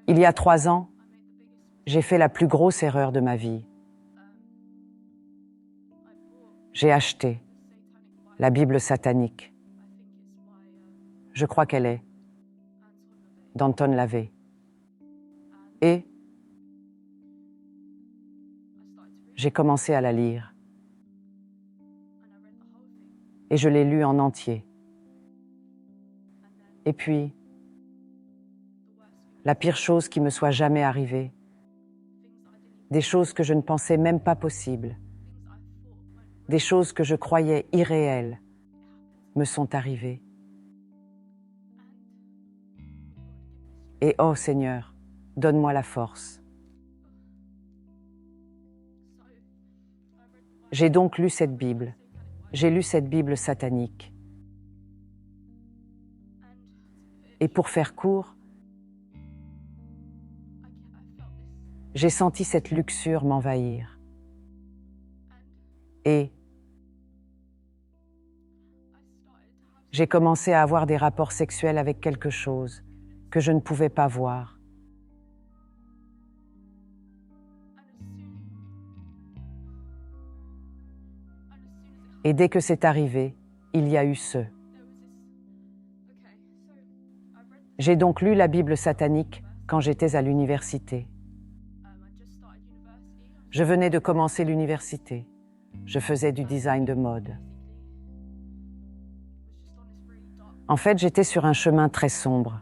Il y a 3 ans, j'ai fait la plus grosse erreur de ma vie. J'ai acheté la Bible satanique. Je crois qu'elle est d'Anton LaVey. Et j'ai commencé à la lire. Et je l'ai lue en entier. Et puis, la pire chose qui me soit jamais arrivée, des choses que je ne pensais même pas possibles, des choses que je croyais irréelles, me sont arrivées. Et oh Seigneur, donne-moi la force. J'ai donc lu cette Bible. J'ai lu cette Bible satanique. Et pour faire court, j'ai senti cette luxure m'envahir. Et j'ai commencé à avoir des rapports sexuels avec quelque chose que je ne pouvais pas voir. Et dès que c'est arrivé, il y a eu ce. J'ai donc lu la Bible satanique quand j'étais à l'université. Je venais de commencer l'université. Je faisais du design de mode. En fait, j'étais sur un chemin très sombre.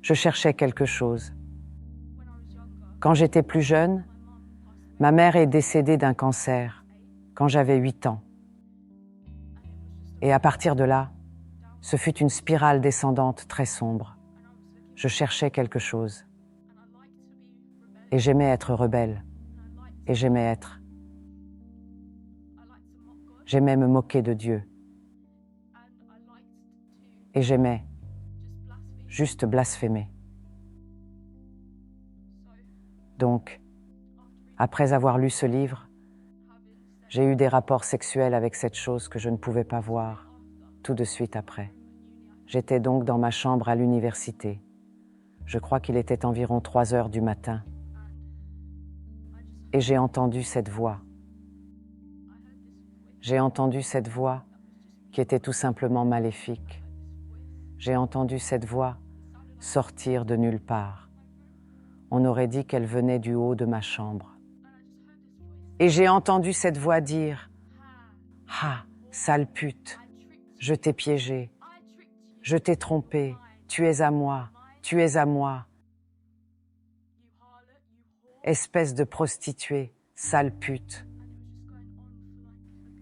Je cherchais quelque chose. Quand j'étais plus jeune, ma mère est décédée d'un cancer quand j'avais 8 ans. Et à partir de là, ce fut une spirale descendante très sombre. Je cherchais quelque chose. Et j'aimais être rebelle. Et j'aimais me moquer de Dieu. Et j'aimais juste blasphémer. Donc, après avoir lu ce livre, j'ai eu des rapports sexuels avec cette chose que je ne pouvais pas voir tout de suite après. J'étais donc dans ma chambre à l'université. Je crois qu'il était environ 3 heures du matin. Et j'ai entendu cette voix. J'ai entendu cette voix qui était tout simplement maléfique. J'ai entendu cette voix sortir de nulle part. On aurait dit qu'elle venait du haut de ma chambre. Et j'ai entendu cette voix dire « Ah, sale pute, je t'ai piégé, je t'ai trompé, tu es à moi, tu es à moi. Espèce de prostituée, sale pute. »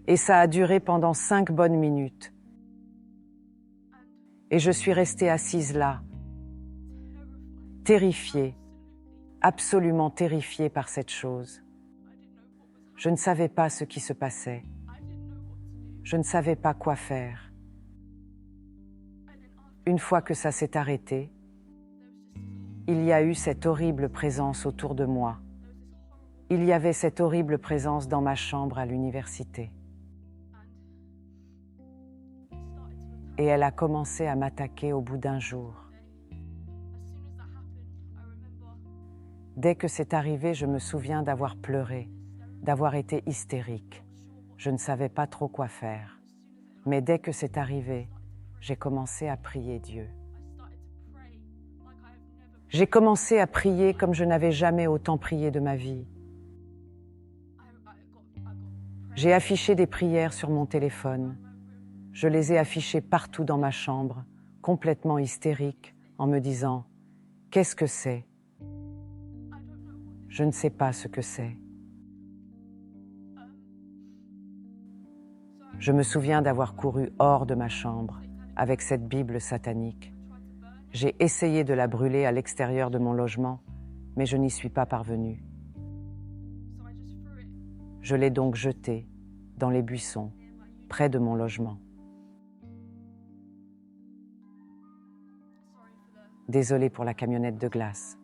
Et ça a duré pendant 5 bonnes minutes. Et je suis restée assise là, terrifiée, absolument terrifiée par cette chose. Je ne savais pas ce qui se passait. Je ne savais pas quoi faire. Une fois que ça s'est arrêté, il y a eu cette horrible présence autour de moi. Il y avait cette horrible présence dans ma chambre à l'université. Et elle a commencé à m'attaquer au bout d'un jour. Dès que c'est arrivé, je me souviens d'avoir pleuré, d'avoir été hystérique. Je ne savais pas trop quoi faire. Mais dès que c'est arrivé, j'ai commencé à prier Dieu. J'ai commencé à prier comme je n'avais jamais autant prié de ma vie. J'ai affiché des prières sur mon téléphone. Je les ai affichées partout dans ma chambre, complètement hystérique, en me disant « Qu'est-ce que c'est ? Je ne sais pas ce que c'est. » Je me souviens d'avoir couru hors de ma chambre avec cette Bible satanique. J'ai essayé de la brûler à l'extérieur de mon logement, mais je n'y suis pas parvenue. Je l'ai donc jetée dans les buissons, près de mon logement. Désolée pour la camionnette de glace.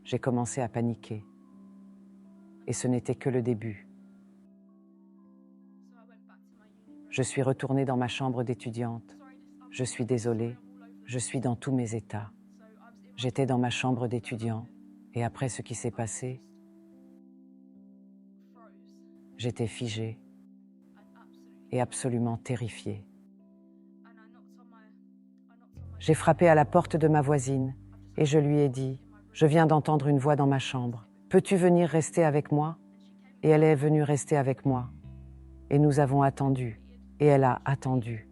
J'ai commencé à paniquer. Et ce n'était que le début. Je suis retournée dans ma chambre d'étudiante. Je suis désolée, je suis dans tous mes états. J'étais dans ma chambre d'étudiant et après ce qui s'est passé, j'étais figée et absolument terrifiée. J'ai frappé à la porte de ma voisine et je lui ai dit « Je viens d'entendre une voix dans ma chambre. Peux-tu venir rester avec moi ?» Et elle est venue rester avec moi. Et nous avons attendu. Et elle a attendu.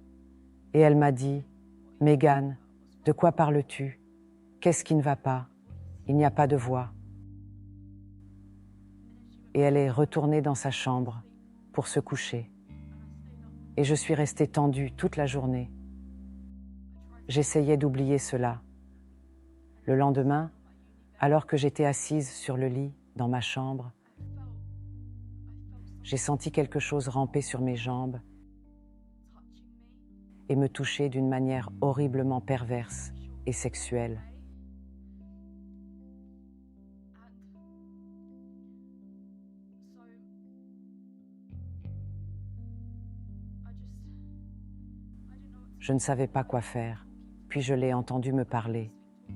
Et elle m'a dit « Mégane, de quoi parles-tu? Qu'est-ce qui ne va pas? Il n'y a pas de voix. » Et elle est retournée dans sa chambre pour se coucher. Et je suis restée tendue toute la journée. J'essayais d'oublier cela. Le lendemain, alors que j'étais assise sur le lit dans ma chambre, j'ai senti quelque chose ramper sur mes jambes et me toucher d'une manière horriblement perverse et sexuelle. Je ne savais pas quoi faire, puis je l'ai entendu me parler.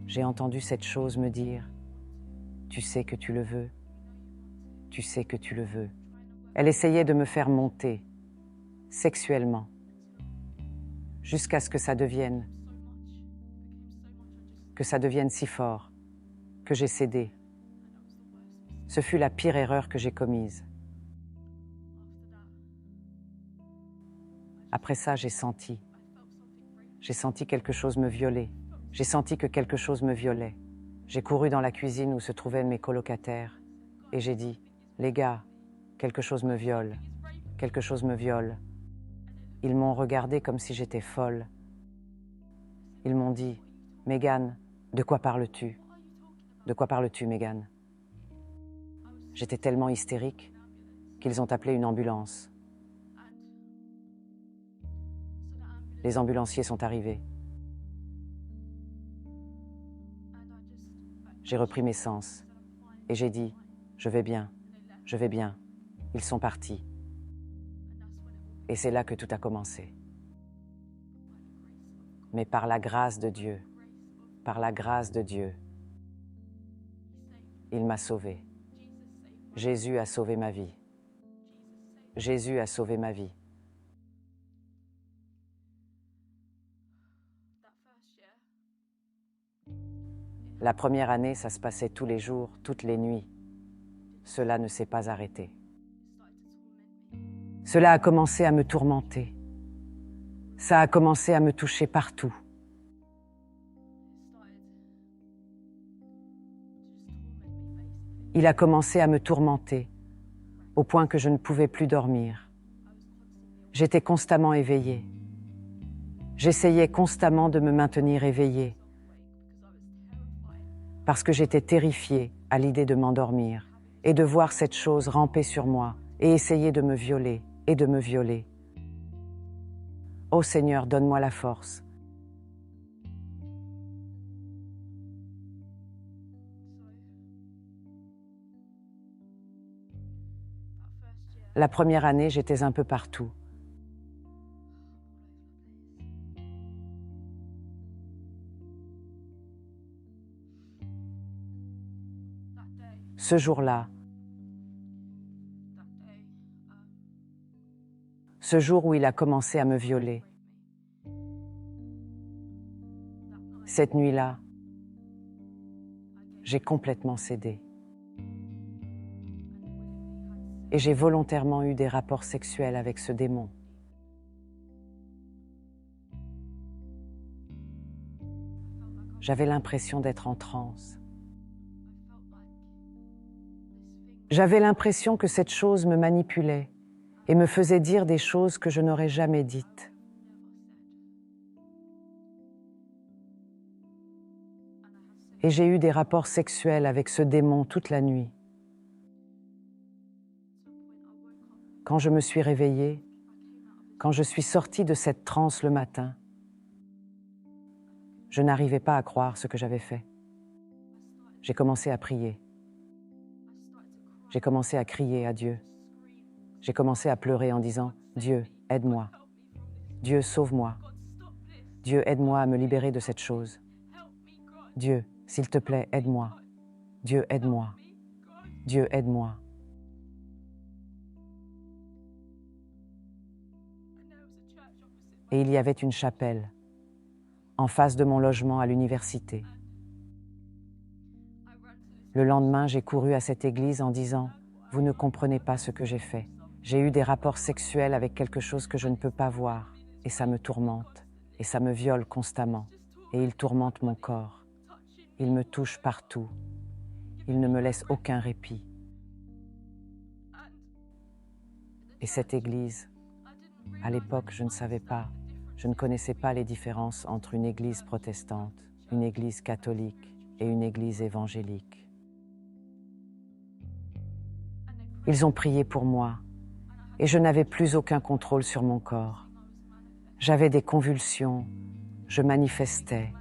J'ai entendu cette chose me dire « Tu sais que tu le veux, tu sais que tu le veux ». Elle essayait de me faire monter, sexuellement, jusqu'à ce que ça devienne si fort que j'ai cédé. Ce fut la pire erreur que j'ai commise. Après ça, j'ai senti quelque chose me violer. J'ai senti que quelque chose me violait. J'ai couru dans la cuisine où se trouvaient mes colocataires et j'ai dit « Les gars, quelque chose me viole, quelque chose me viole ». Ils m'ont regardé comme si j'étais folle. Ils m'ont dit « Mégane, de quoi parles-tu? De quoi parles-tu, Mégane ?» J'étais tellement hystérique qu'ils ont appelé une ambulance. Les ambulanciers sont arrivés. J'ai repris mes sens et j'ai dit « Je vais bien, je vais bien ». Ils sont partis. Et c'est là que tout a commencé. Mais par la grâce de Dieu, il m'a sauvé. Jésus a sauvé ma vie. Jésus a sauvé ma vie. La première année, ça se passait tous les jours, toutes les nuits. Cela ne s'est pas arrêté. Cela a commencé à me tourmenter. Ça a commencé à me toucher partout. Il a commencé à me tourmenter, au point que je ne pouvais plus dormir. J'étais constamment éveillée. J'essayais constamment de me maintenir éveillée, parce que j'étais terrifiée à l'idée de m'endormir et de voir cette chose ramper sur moi et essayer de me violer et de me violer. Ô Seigneur, donne-moi la force. La première année, j'étais un peu partout. Ce jour-là, ce jour où il a commencé à me violer, cette nuit-là, j'ai complètement cédé. Et j'ai volontairement eu des rapports sexuels avec ce démon. J'avais l'impression d'être en transe. J'avais l'impression que cette chose me manipulait et me faisait dire des choses que je n'aurais jamais dites. Et j'ai eu des rapports sexuels avec ce démon toute la nuit. Quand je me suis réveillée, quand je suis sortie de cette transe le matin, je n'arrivais pas à croire ce que j'avais fait. J'ai commencé à prier. J'ai commencé à crier à Dieu. J'ai commencé à pleurer en disant « Dieu, aide-moi. Dieu, sauve-moi. Dieu, aide-moi à me libérer de cette chose. Dieu, s'il te plaît, aide-moi. Dieu, aide-moi. Dieu, aide-moi. Et il y avait une chapelle en face de mon logement à l'université. Le lendemain, j'ai couru à cette église en disant « Vous ne comprenez pas ce que j'ai fait. J'ai eu des rapports sexuels avec quelque chose que je ne peux pas voir, et ça me tourmente, et ça me viole constamment, et il tourmente mon corps. Il me touche partout. Il ne me laisse aucun répit. » Et cette église, à l'époque, je ne savais pas, je ne connaissais pas les différences entre une église protestante, une église catholique et une église évangélique. Ils ont prié pour moi et je n'avais plus aucun contrôle sur mon corps. J'avais des convulsions, je manifestais.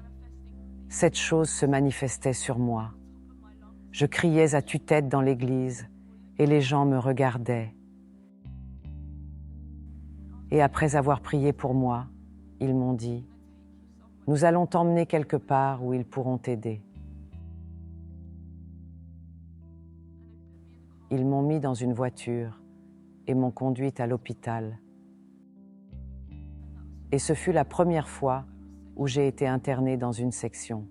Cette chose se manifestait sur moi. Je criais à tue-tête dans l'église et les gens me regardaient. Et après avoir prié pour moi, ils m'ont dit « Nous allons t'emmener quelque part où ils pourront t'aider. » Ils m'ont mis dans une voiture et m'ont conduite à l'hôpital. Et ce fut la première fois où j'ai été internée dans une section.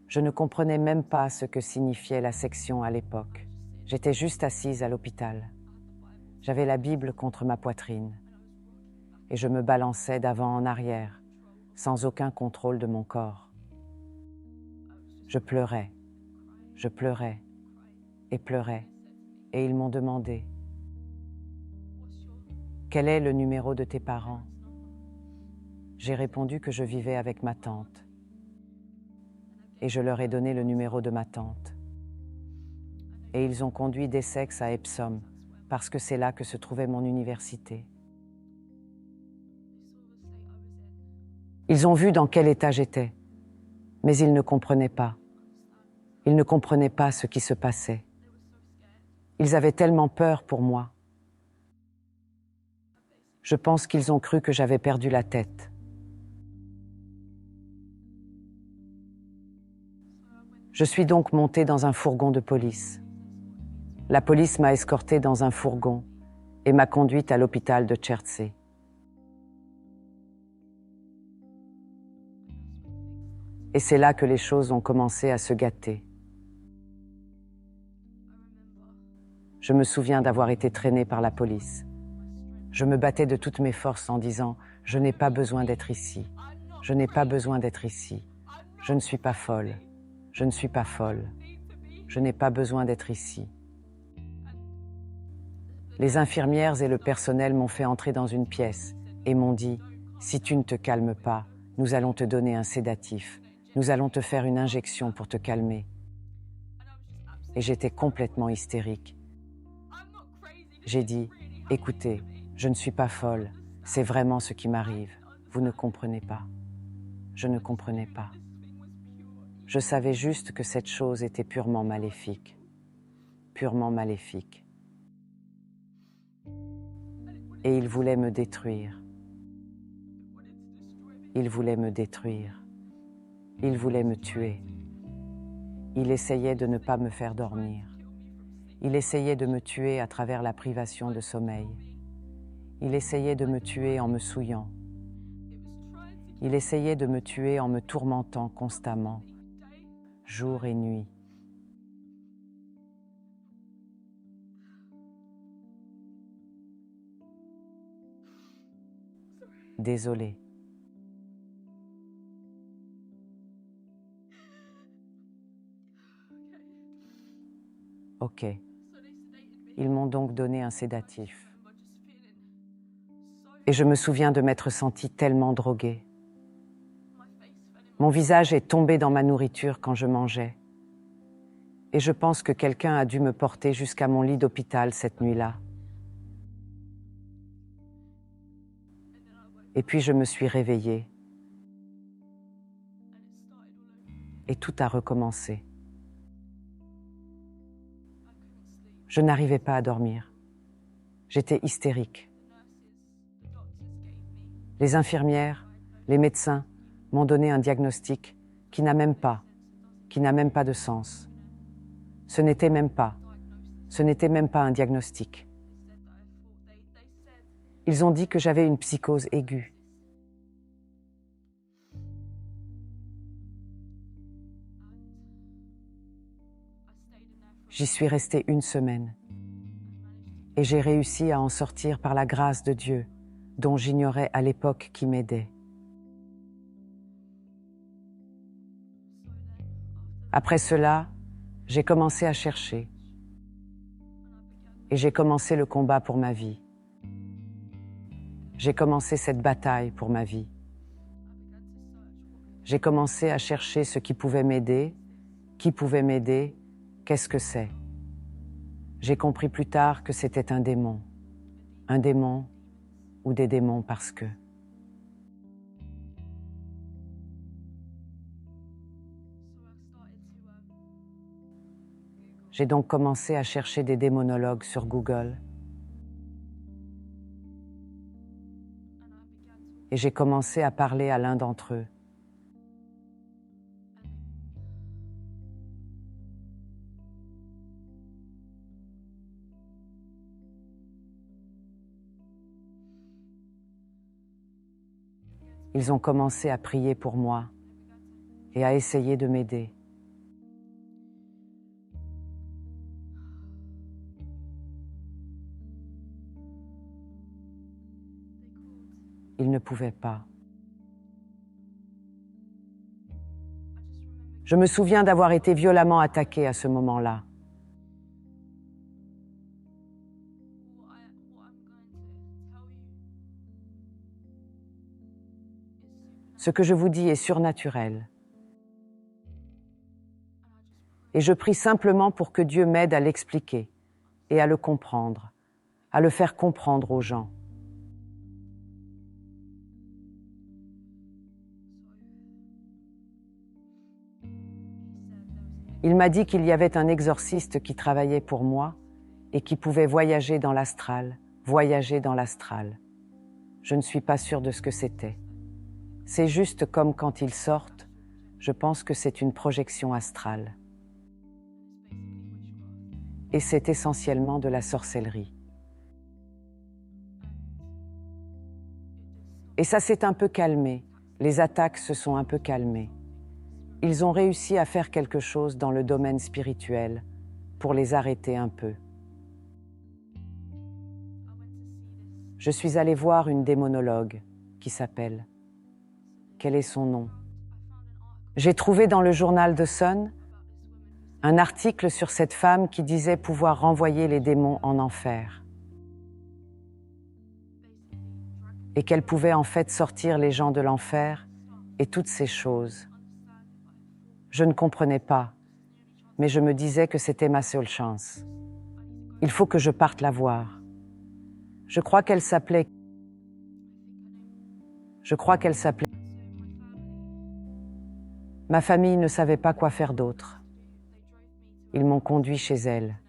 Je ne comprenais même pas ce que signifiait la section à l'époque. J'étais juste assise à l'hôpital. J'avais la Bible contre ma poitrine et je me balançais d'avant en arrière, sans aucun contrôle de mon corps. Je pleurais et pleurais, et ils m'ont demandé « Quel est le numéro de tes parents ?» J'ai répondu que je vivais avec ma tante, et je leur ai donné le numéro de ma tante. Et ils ont conduit d'Essex à Epsom, parce que c'est là que se trouvait mon université. Ils ont vu dans quel état j'étais, mais ils ne comprenaient pas. Ils ne comprenaient pas ce qui se passait. Ils avaient tellement peur pour moi. Je pense qu'ils ont cru que j'avais perdu la tête. Je suis donc montée dans un fourgon de police. La police m'a escortée dans un fourgon et m'a conduite à l'hôpital de Chertsey. Et c'est là que les choses ont commencé à se gâter. Je me souviens d'avoir été traînée par la police. Je me battais de toutes mes forces en disant « Je n'ai pas besoin d'être ici. Je n'ai pas besoin d'être ici. Je ne suis pas folle. Je ne suis pas folle. Je n'ai pas besoin d'être ici. » Les infirmières et le personnel m'ont fait entrer dans une pièce et m'ont dit « Si tu ne te calmes pas, nous allons te donner un sédatif. Nous allons te faire une injection pour te calmer. » Et j'étais complètement hystérique. J'ai dit « Écoutez, je ne suis pas folle. C'est vraiment ce qui m'arrive. Vous ne comprenez pas. » Je ne comprenais pas. Je savais juste que cette chose était purement maléfique. Purement maléfique. Et il voulait me détruire. Il voulait me détruire. Il voulait me tuer. Il essayait de ne pas me faire dormir. Il essayait de me tuer à travers la privation de sommeil. Il essayait de me tuer en me souillant. Il essayait de me tuer en me tourmentant constamment, jour et nuit. Désolée. Ok. Ils m'ont donc donné un sédatif. Et je me souviens de m'être sentie tellement droguée. Mon visage est tombé dans ma nourriture quand je mangeais. Et je pense que quelqu'un a dû me porter jusqu'à mon lit d'hôpital cette nuit-là. Et puis je me suis réveillée. Et tout a recommencé. Je n'arrivais pas à dormir. J'étais hystérique. Les infirmières Les médecins m'ont donné un diagnostic qui n'a même pas de sens. Ce n'était même pas un diagnostic. Ils ont dit que j'avais une psychose aiguë. J'y suis restée 1 semaine et j'ai réussi à en sortir par la grâce de Dieu, dont j'ignorais à l'époque qui m'aidait. Après cela, j'ai commencé à chercher et j'ai commencé le combat pour ma vie. J'ai commencé cette bataille pour ma vie. J'ai commencé à chercher ce qui pouvait m'aider, qu'est-ce que c'est? J'ai compris plus tard que c'était un démon ou des démons parce que. J'ai donc commencé à chercher des démonologues sur Google et j'ai commencé à parler à l'un d'entre eux. Ils ont commencé à prier pour moi et à essayer de m'aider. Ils ne pouvaient pas. Je me souviens d'avoir été violemment attaquée à ce moment-là. Ce que je vous dis est surnaturel. Et je prie simplement pour que Dieu m'aide à l'expliquer et à le comprendre, à le faire comprendre aux gens. Il m'a dit qu'il y avait un exorciste qui travaillait pour moi et qui pouvait voyager dans l'astral. Je ne suis pas sûre de ce que c'était. C'est juste comme quand ils sortent, je pense que c'est une projection astrale. Et c'est essentiellement de la sorcellerie. Et ça s'est un peu calmé, les attaques se sont un peu calmées. Ils ont réussi à faire quelque chose dans le domaine spirituel pour les arrêter un peu. Je suis allée voir une démonologue qui s'appelle. Quel est son nom? J'ai trouvé dans le journal The Sun un article sur cette femme qui disait pouvoir renvoyer les démons en enfer et qu'elle pouvait en fait sortir les gens de l'enfer et toutes ces choses. Je ne comprenais pas, mais je me disais que c'était ma seule chance. Il faut que je parte la voir. Je crois qu'elle s'appelait. Ma famille ne savait pas quoi faire d'autre. Ils m'ont conduit chez elle.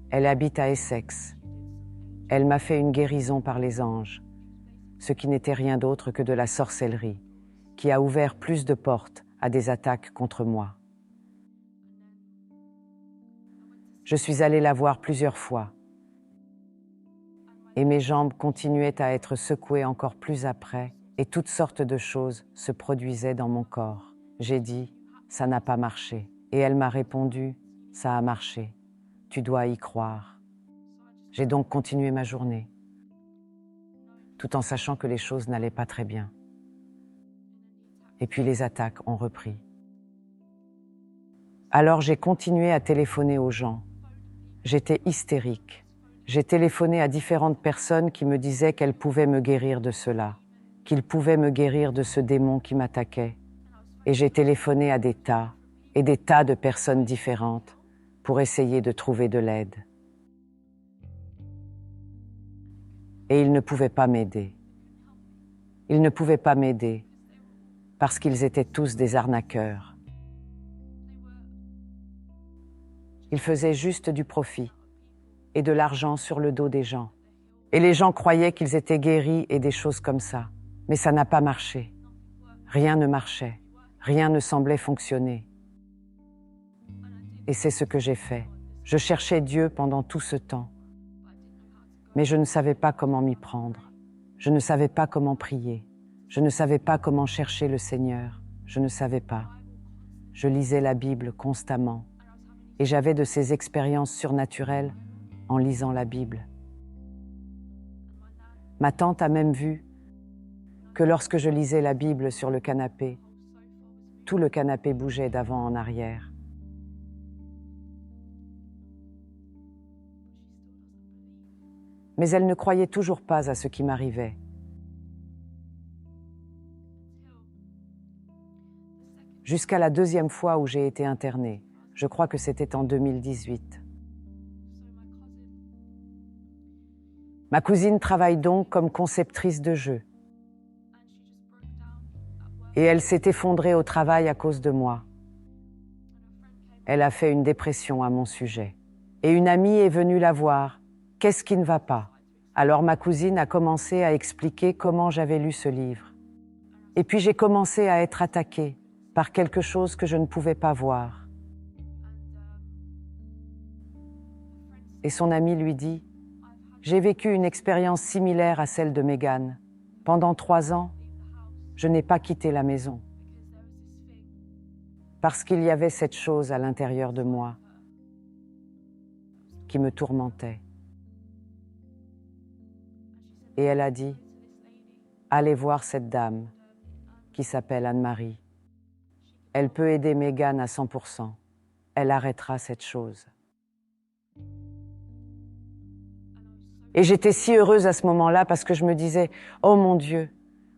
Elle habite à Essex. Elle m'a fait une guérison par les anges, ce qui n'était rien d'autre que de la sorcellerie, qui a ouvert plus de portes à des attaques contre moi. Je suis allée la voir plusieurs fois, et mes jambes continuaient à être secouées encore plus après, et toutes sortes de choses se produisaient dans mon corps. J'ai dit, ça n'a pas marché. Et elle m'a répondu, ça a marché. Tu dois y croire. J'ai donc continué ma journée, tout en sachant que les choses n'allaient pas très bien. Et puis les attaques ont repris. Alors j'ai continué à téléphoner aux gens. J'étais hystérique. J'ai téléphoné à différentes personnes qui me disaient qu'elles pouvaient me guérir de cela, qu'ils pouvaient me guérir de ce démon qui m'attaquait. Et j'ai téléphoné à des tas de personnes différentes pour essayer de trouver de l'aide. Et ils ne pouvaient pas m'aider. Ils ne pouvaient pas m'aider parce qu'ils étaient tous des arnaqueurs. Ils faisaient juste du profit et de l'argent sur le dos des gens. Et les gens croyaient qu'ils étaient guéris et des choses comme ça. Mais ça n'a pas marché. Rien ne marchait, rien ne semblait fonctionner. Et c'est ce que j'ai fait. Je cherchais Dieu pendant tout ce temps, mais je ne savais pas comment m'y prendre. Je ne savais pas comment prier. Je ne savais pas comment chercher le Seigneur. Je ne savais pas. Je lisais la Bible constamment et j'avais de ces expériences surnaturelles en lisant la Bible. Ma tante a même vu que lorsque je lisais la Bible sur le canapé, tout le canapé bougeait d'avant en arrière. Mais elle ne croyait toujours pas à ce qui m'arrivait. Jusqu'à la deuxième fois où j'ai été internée. Je crois que c'était en 2018. Ma cousine travaille donc comme conceptrice de jeux. Et elle s'est effondrée au travail à cause de moi. Elle a fait une dépression à mon sujet. Et une amie est venue la voir. Qu'est-ce qui ne va pas? Alors ma cousine a commencé à expliquer comment j'avais lu ce livre. Et puis j'ai commencé à être attaquée par quelque chose que je ne pouvais pas voir. Et son amie lui dit, « J'ai vécu une expérience similaire à celle de Megan. Pendant 3 ans, je n'ai pas quitté la maison. Parce qu'il y avait cette chose à l'intérieur de moi qui me tourmentait. » Et elle a dit, « Allez voir cette dame qui s'appelle Anne-Marie. Elle peut aider Megan à 100%. Elle arrêtera cette chose. » Et j'étais si heureuse à ce moment-là parce que je me disais, « Oh mon Dieu,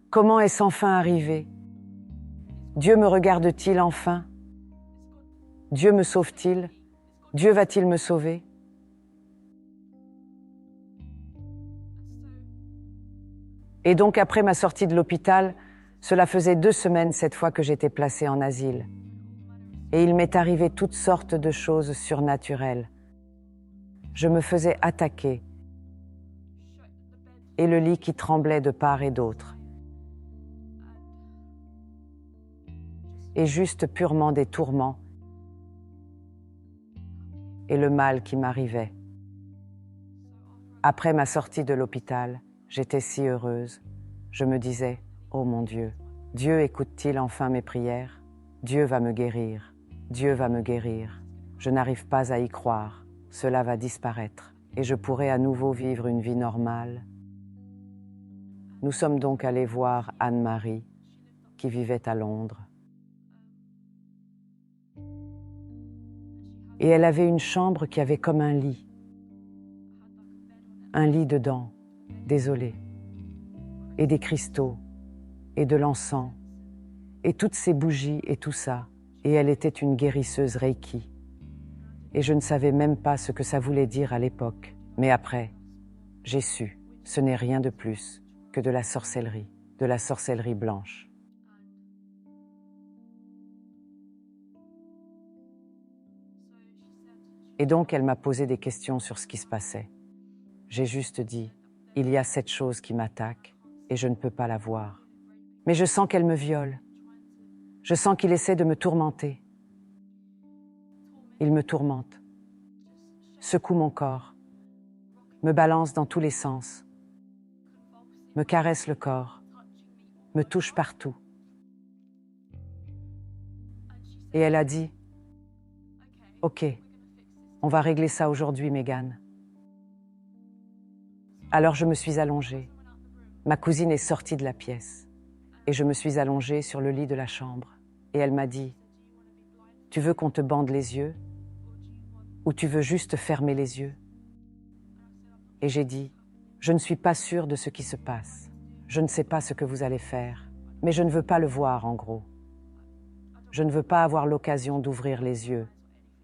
comment est-ce enfin arrivé? Dieu me regarde-t-il enfin? Dieu me sauve-t-il? Dieu va-t-il me sauver? » Et donc après ma sortie de l'hôpital, cela faisait 2 semaines cette fois que j'étais placée en asile. Et il m'est arrivé toutes sortes de choses surnaturelles. Je me faisais attaquer et le lit qui tremblait de part et d'autre. Et juste purement des tourments et le mal qui m'arrivait. Après ma sortie de l'hôpital, j'étais si heureuse. Je me disais, oh mon Dieu, Dieu écoute-t-il enfin mes prières? Dieu va me guérir, Dieu va me guérir. Je n'arrive pas à y croire, cela va disparaître et je pourrai à nouveau vivre une vie normale. Nous sommes donc allés voir Anne-Marie, qui vivait à Londres. Et elle avait une chambre qui avait comme un lit dedans, désolé, et des cristaux, et de l'encens, et toutes ces bougies et tout ça, et elle était une guérisseuse Reiki. Et je ne savais même pas ce que ça voulait dire à l'époque, mais après, j'ai su, ce n'est rien de plus que de la sorcellerie blanche. Et donc elle m'a posé des questions sur ce qui se passait. J'ai juste dit, il y a cette chose qui m'attaque et je ne peux pas la voir. Mais je sens qu'elle me viole. Je sens qu'il essaie de me tourmenter. Il me tourmente, secoue mon corps, me balance dans tous les sens, me caresse le corps, me touche partout. Et elle a dit, « Ok, on va régler ça aujourd'hui, Megan. » Alors je me suis allongée. Ma cousine est sortie de la pièce et je me suis allongée sur le lit de la chambre. Et elle m'a dit, « Tu veux qu'on te bande les yeux ou tu veux juste fermer les yeux ?» Et j'ai dit, « Je ne suis pas sûre de ce qui se passe. Je ne sais pas ce que vous allez faire, mais je ne veux pas le voir en gros. Je ne veux pas avoir l'occasion d'ouvrir les yeux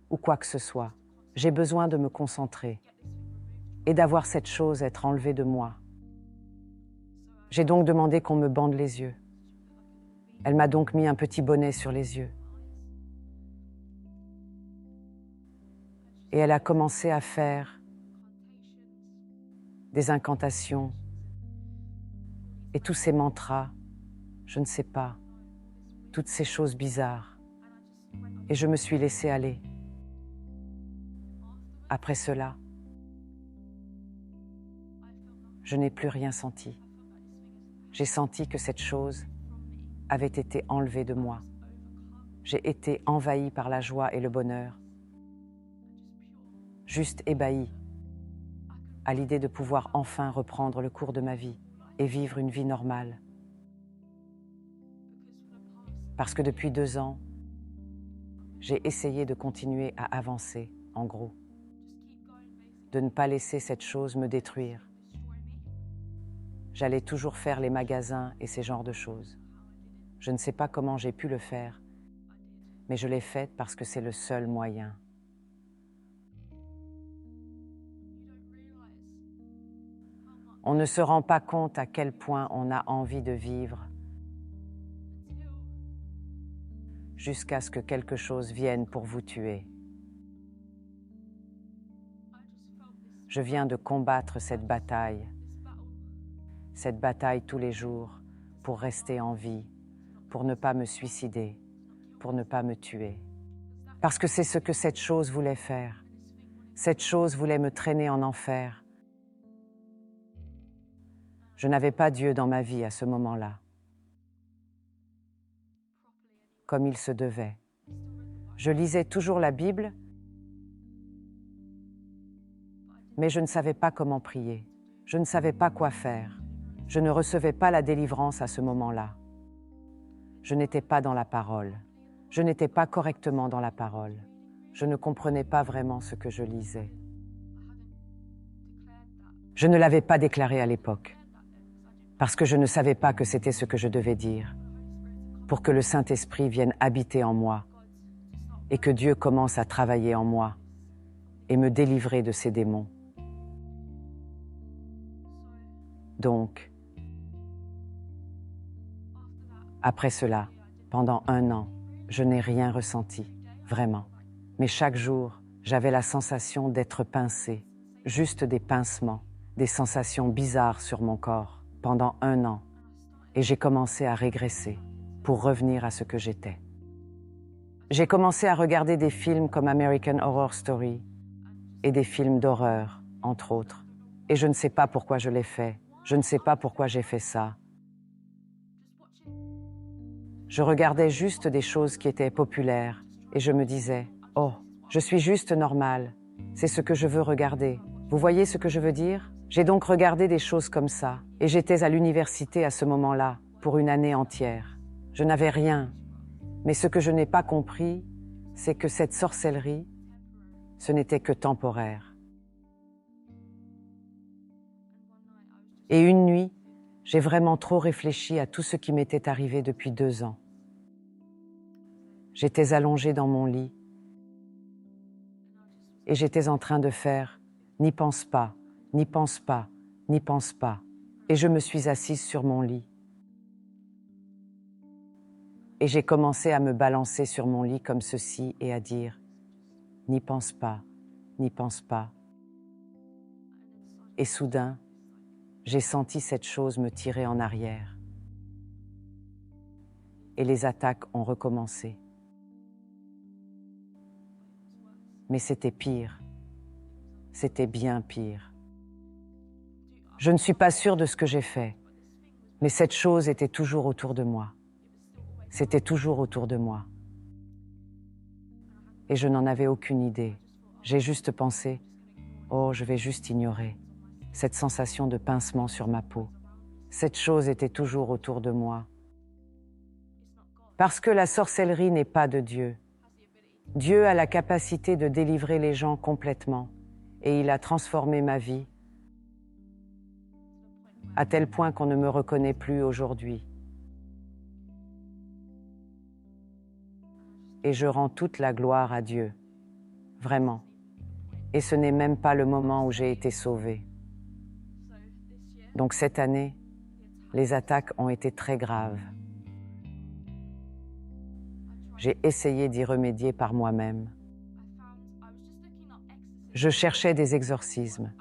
ou quoi que ce soit. J'ai besoin de me concentrer et d'avoir cette chose être enlevée de moi. » J'ai donc demandé qu'on me bande les yeux. Elle m'a donc mis un petit bonnet sur les yeux. Et elle a commencé à faire des incantations et tous ces mantras, je ne sais pas, toutes ces choses bizarres. Et je me suis laissée aller. Après cela, je n'ai plus rien senti. J'ai senti que cette chose avait été enlevée de moi. J'ai été envahie par la joie et le bonheur, juste ébahie à l'idée de pouvoir enfin reprendre le cours de ma vie et vivre une vie normale. Parce que depuis 2 ans, j'ai essayé de continuer à avancer, en gros, de ne pas laisser cette chose me détruire. J'allais toujours faire les magasins et ces genres de choses. Je ne sais pas comment j'ai pu le faire, mais je l'ai fait parce que c'est le seul moyen. On ne se rend pas compte à quel point on a envie de vivre jusqu'à ce que quelque chose vienne pour vous tuer. Je viens de combattre cette bataille tous les jours pour rester en vie, pour ne pas me suicider, pour ne pas me tuer. Parce que c'est ce que cette chose voulait faire. Cette chose voulait me traîner en enfer. Je n'avais pas Dieu dans ma vie à ce moment-là, comme il se devait. Je lisais toujours la Bible, mais je ne savais pas comment prier. Je ne savais pas quoi faire. Je ne recevais pas la délivrance à ce moment-là. Je n'étais pas dans la parole. Je n'étais pas correctement dans la parole. Je ne comprenais pas vraiment ce que je lisais. Je ne l'avais pas déclaré à l'époque, parce que je ne savais pas que c'était ce que je devais dire, pour que le Saint-Esprit vienne habiter en moi et que Dieu commence à travailler en moi et me délivrer de ces démons. Donc, après cela, pendant 1 an, je n'ai rien ressenti, vraiment. Mais chaque jour, j'avais la sensation d'être pincée, juste des pincements, des sensations bizarres sur mon corps, pendant 1 an. Et j'ai commencé à régresser pour revenir à ce que j'étais. J'ai commencé à regarder des films comme American Horror Story et des films d'horreur, entre autres. Et je ne sais pas pourquoi je l'ai fait. Je ne sais pas pourquoi j'ai fait ça. Je regardais juste des choses qui étaient populaires et je me disais « Oh, je suis juste normale. C'est ce que je veux regarder. » Vous voyez ce que je veux dire? J'ai donc regardé des choses comme ça et j'étais à l'université à ce moment-là pour 1 année entière. Je n'avais rien. Mais ce que je n'ai pas compris, c'est que cette sorcellerie, ce n'était que temporaire. Et une nuit, j'ai vraiment trop réfléchi à tout ce qui m'était arrivé depuis 2 ans. J'étais allongée dans mon lit et j'étais en train de faire « n'y pense pas, n'y pense pas, n'y pense pas ». Et je me suis assise sur mon lit. Et j'ai commencé à me balancer sur mon lit comme ceci et à dire « n'y pense pas, n'y pense pas ». Et soudain, j'ai senti cette chose me tirer en arrière. Et les attaques ont recommencé. Mais c'était pire. C'était bien pire. Je ne suis pas sûre de ce que j'ai fait, mais cette chose était toujours autour de moi. C'était toujours autour de moi. Et je n'en avais aucune idée. J'ai juste pensé « Oh, je vais juste ignorer » cette sensation de pincement sur ma peau. Cette chose était toujours autour de moi. Parce que la sorcellerie n'est pas de Dieu. Dieu a la capacité de délivrer les gens complètement et il a transformé ma vie à tel point qu'on ne me reconnaît plus aujourd'hui. Et je rends toute la gloire à Dieu, vraiment. Et ce n'est même pas le moment où j'ai été sauvée. Donc cette année, les attaques ont été très graves. J'ai essayé d'y remédier par moi-même. Je cherchais des exorcismes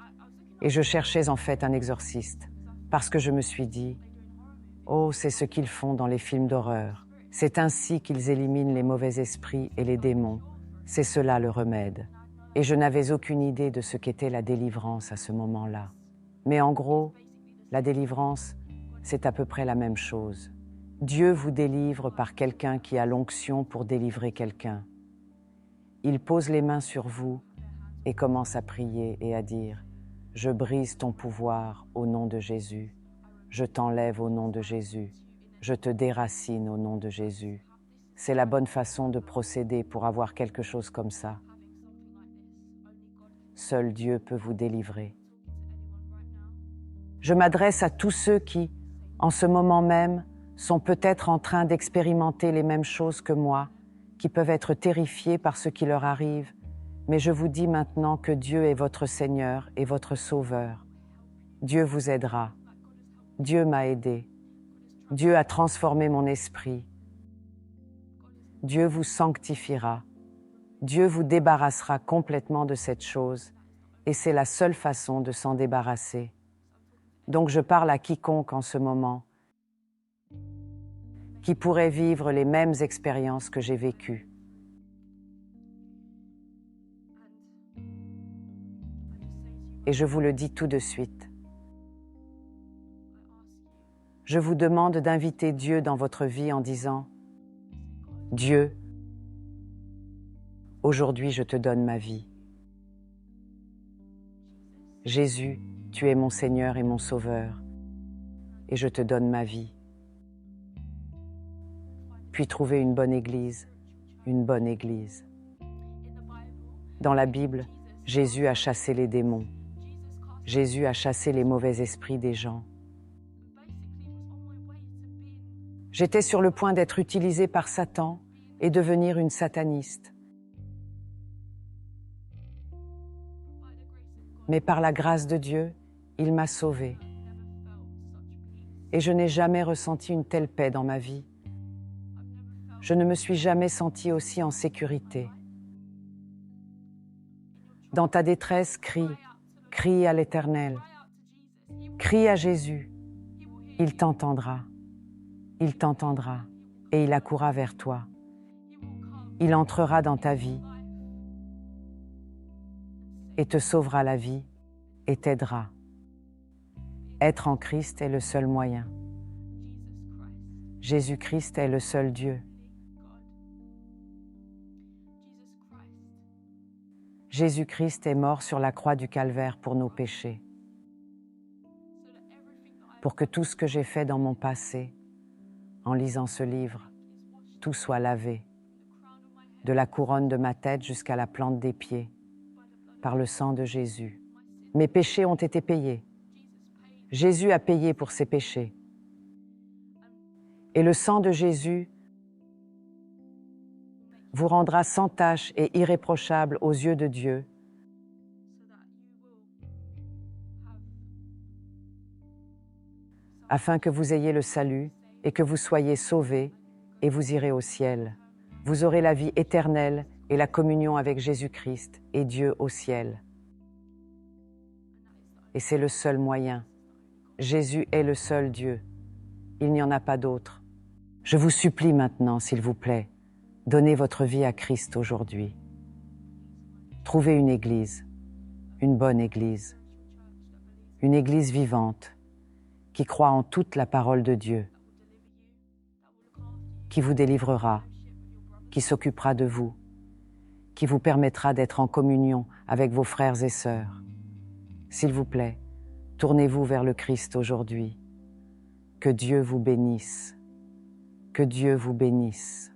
et je cherchais en fait un exorciste parce que je me suis dit « Oh, c'est ce qu'ils font dans les films d'horreur. C'est ainsi qu'ils éliminent les mauvais esprits et les démons. C'est cela le remède. Et je n'avais aucune idée de ce qu'était la délivrance à ce moment-là. Mais en gros, la délivrance, c'est à peu près la même chose. Dieu vous délivre par quelqu'un qui a l'onction pour délivrer quelqu'un. Il pose les mains sur vous et commence à prier et à dire « Je brise ton pouvoir au nom de Jésus. Je t'enlève au nom de Jésus. Je te déracine au nom de Jésus. » C'est la bonne façon de procéder pour avoir quelque chose comme ça. Seul Dieu peut vous délivrer. Je m'adresse à tous ceux qui, en ce moment même, sont peut-être en train d'expérimenter les mêmes choses que moi, qui peuvent être terrifiés par ce qui leur arrive, mais je vous dis maintenant que Dieu est votre Seigneur et votre Sauveur. Dieu vous aidera. Dieu m'a aidé. Dieu a transformé mon esprit. Dieu vous sanctifiera. Dieu vous débarrassera complètement de cette chose, et c'est la seule façon de s'en débarrasser. Donc je parle à quiconque en ce moment qui pourrait vivre les mêmes expériences que j'ai vécues. Et je vous le dis tout de suite. Je vous demande d'inviter Dieu dans votre vie en disant « Dieu, aujourd'hui je te donne ma vie. Jésus, tu es mon Seigneur et mon Sauveur, et je te donne ma vie. » Puis trouvez une bonne église, une bonne église. Dans la Bible, Jésus a chassé les démons. Jésus a chassé les mauvais esprits des gens. J'étais sur le point d'être utilisée par Satan et devenir une sataniste. Mais par la grâce de Dieu, il m'a sauvée. Et je n'ai jamais ressenti une telle paix dans ma vie. Je ne me suis jamais sentie aussi en sécurité. Dans ta détresse, crie à l'Éternel. Crie à Jésus. Il t'entendra. Il t'entendra et il accourra vers toi. Il entrera dans ta vie et te sauvera la vie et t'aidera. Être en Christ est le seul moyen. Jésus-Christ est le seul Dieu. Jésus-Christ est mort sur la croix du Calvaire pour nos péchés, pour que tout ce que j'ai fait dans mon passé, en lisant ce livre, tout soit lavé, de la couronne de ma tête jusqu'à la plante des pieds, par le sang de Jésus. Mes péchés ont été payés. Jésus a payé pour ses péchés. Et le sang de Jésus vous rendra sans tache et irréprochable aux yeux de Dieu, afin que vous ayez le salut et que vous soyez sauvés et vous irez au ciel. Vous aurez la vie éternelle et la communion avec Jésus-Christ et Dieu au ciel. Et c'est le seul moyen. Jésus est le seul Dieu. Il n'y en a pas d'autre. Je vous supplie maintenant, s'il vous plaît, donnez votre vie à Christ aujourd'hui. Trouvez une église, une bonne église, une église vivante, qui croit en toute la parole de Dieu, qui vous délivrera, qui s'occupera de vous, qui vous permettra d'être en communion avec vos frères et sœurs. S'il vous plaît, tournez-vous vers le Christ aujourd'hui. Que Dieu vous bénisse. Que Dieu vous bénisse.